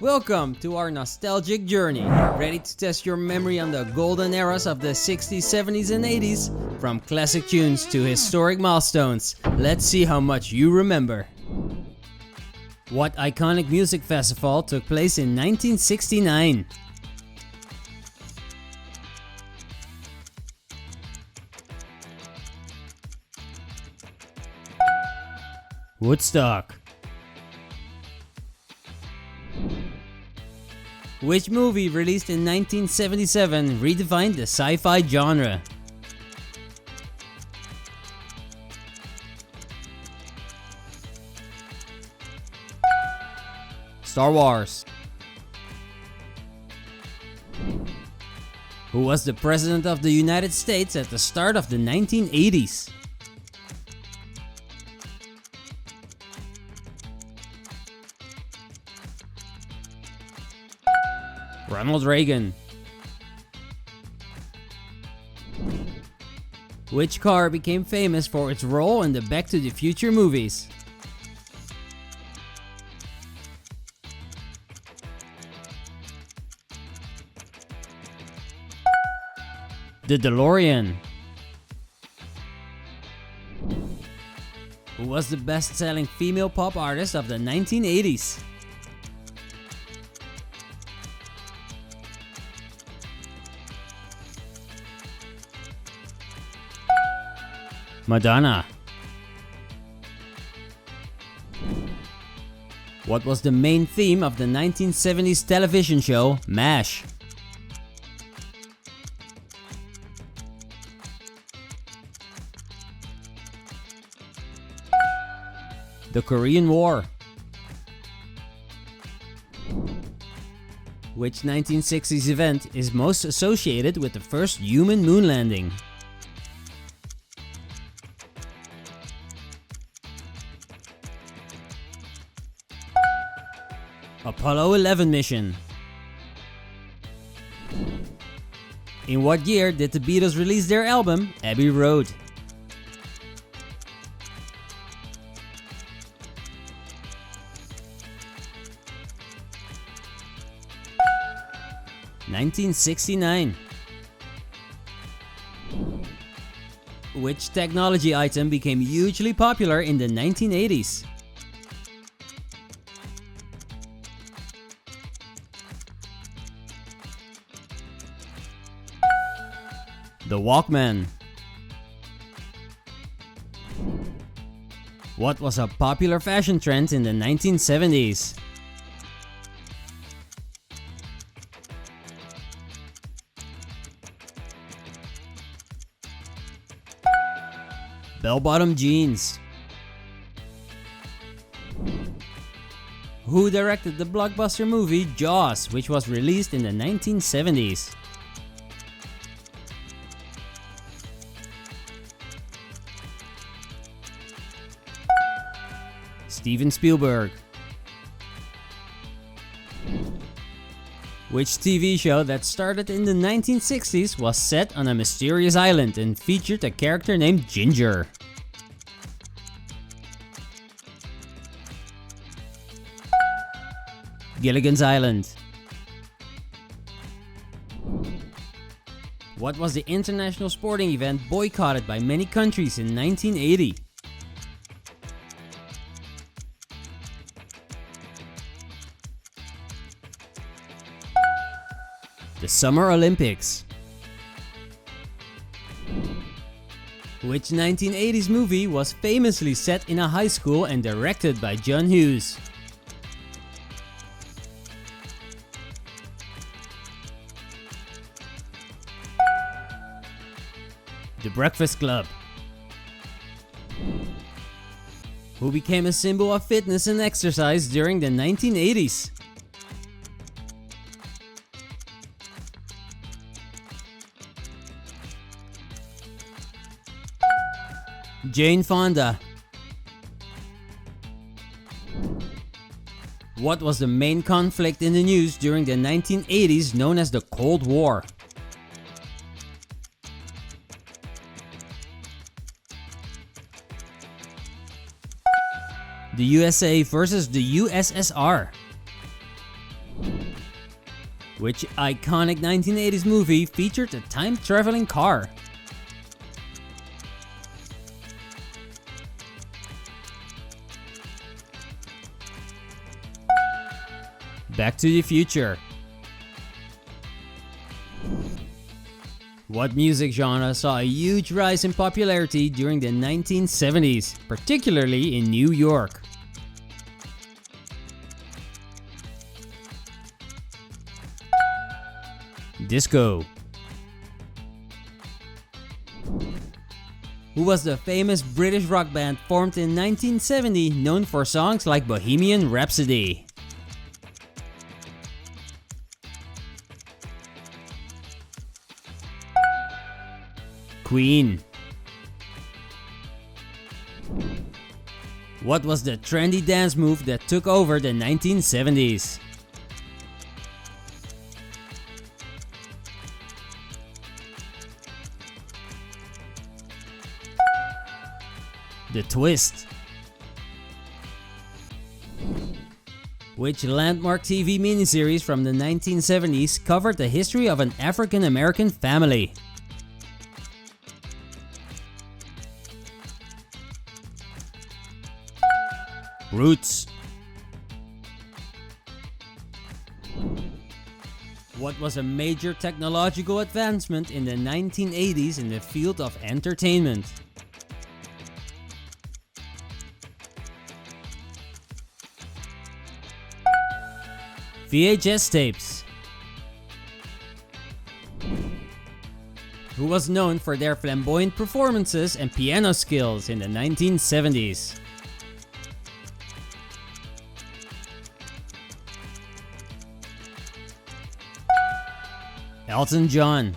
Welcome to our nostalgic journey. Ready to test your memory on the golden eras of the 60s, 70s, and 80s? From classic tunes to historic milestones, let's see how much you remember. What iconic music festival took place in 1969? Woodstock. Which movie released in 1977 redefined the sci-fi genre? Star Wars. Who was the President of the United States at the start of the 1980s? Ronald Reagan. Which car became famous for its role in the Back to the Future movies? The DeLorean. Who was the best-selling female pop artist of the 1980s? Madonna. What was the main theme of the 1970s television show MASH? The Korean War. Which 1960s event is most associated with the first human moon landing? Apollo 11 mission. In what year did the Beatles release their album Abbey Road? (1969). Which technology item became hugely popular in the 1980s? The Walkman. What was a popular fashion trend in the 1970s? Bell-bottom jeans. Who directed the blockbuster movie Jaws, which was released in the 1970s? Steven Spielberg. Which TV show that started in the 1960s was set on a mysterious island and featured a character named Ginger? Gilligan's Island. What was the international sporting event boycotted by many countries in 1980? The Summer Olympics. Which 1980s movie was famously set in a high school and directed by John Hughes? The Breakfast Club. Who became a symbol of fitness and exercise during the 1980s? Jane Fonda. What was the main conflict in the news during the 1980s known as the Cold War? The USA versus the USSR. Which iconic 1980s movie featured a time-traveling car? Back to the Future. What music genre saw a huge rise in popularity during the 1970s, particularly in New York? Disco. Who was the famous British rock band formed in 1970 known for songs like Bohemian Rhapsody? Queen. What was the trendy dance move that took over the 1970s? The twist. Which landmark TV miniseries from the 1970s covered the history of an African-American family? Roots. What was a major technological advancement in the 1980s in the field of entertainment? VHS tapes. Who was known for their flamboyant performances and piano skills in the 1970s? Elton John.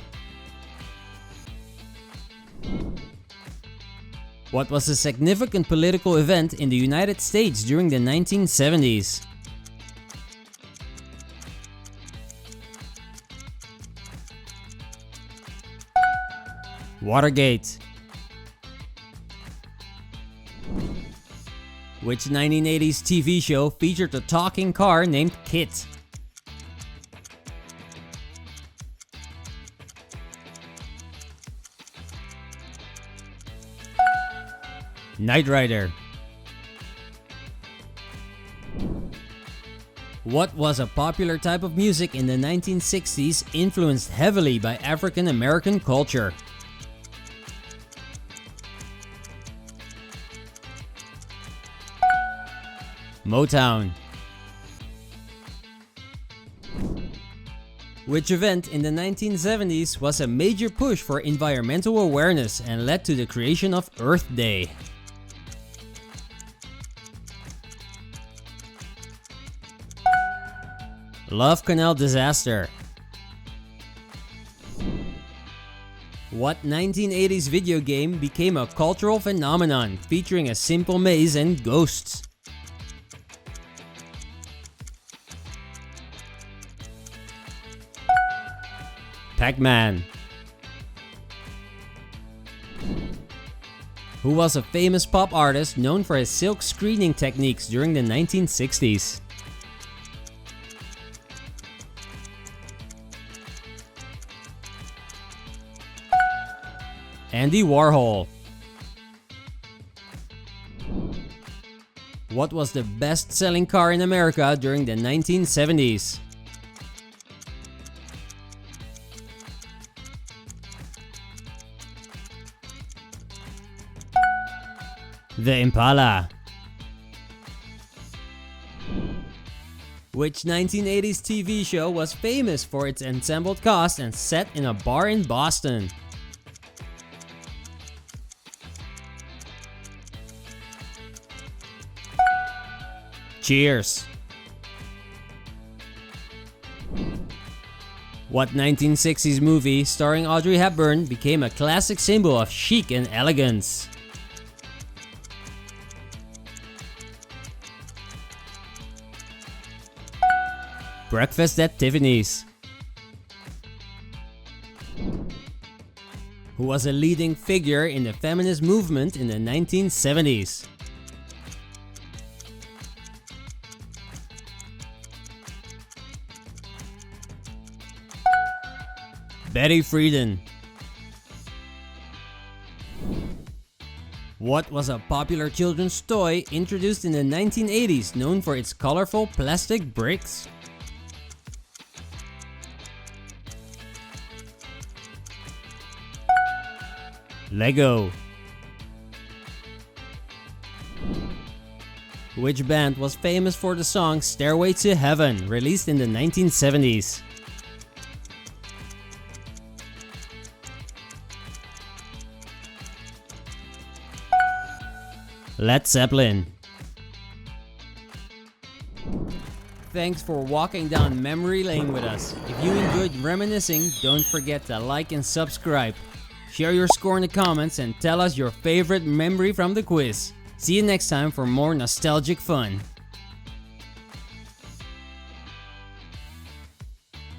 What was a significant political event in the United States during the 1970s? Watergate. Which 1980s TV show featured a talking car named Kit? Knight Rider. What was a popular type of music in the 1960s influenced heavily by African American culture? Motown. Which event in the 1970s was a major push for environmental awareness and led to the creation of Earth Day? Love Canal disaster. What 1980s video game became a cultural phenomenon featuring a simple maze and ghosts? Pac-Man. Who was a famous pop artist known for his silk screening techniques during the 1960s? Andy Warhol. What was the best-selling car in America during the 1970s? The Impala. Which 1980s TV show was famous for its ensemble cast and set in a bar in Boston? Cheers. What 1960s movie starring Audrey Hepburn became a classic symbol of chic and elegance? Breakfast at Tiffany's. Who was a leading figure in the feminist movement in the 1970s? Betty Friedan. What was a popular children's toy introduced in the 1980s known for its colorful plastic bricks? Lego. Which band was famous for the song Stairway to Heaven, released in the 1970s? Led Zeppelin. Thanks for walking down memory lane with us. If you enjoyed reminiscing, don't forget to like and subscribe. Share your score in the comments and tell us your favorite memory from the quiz. See you next time for more nostalgic fun.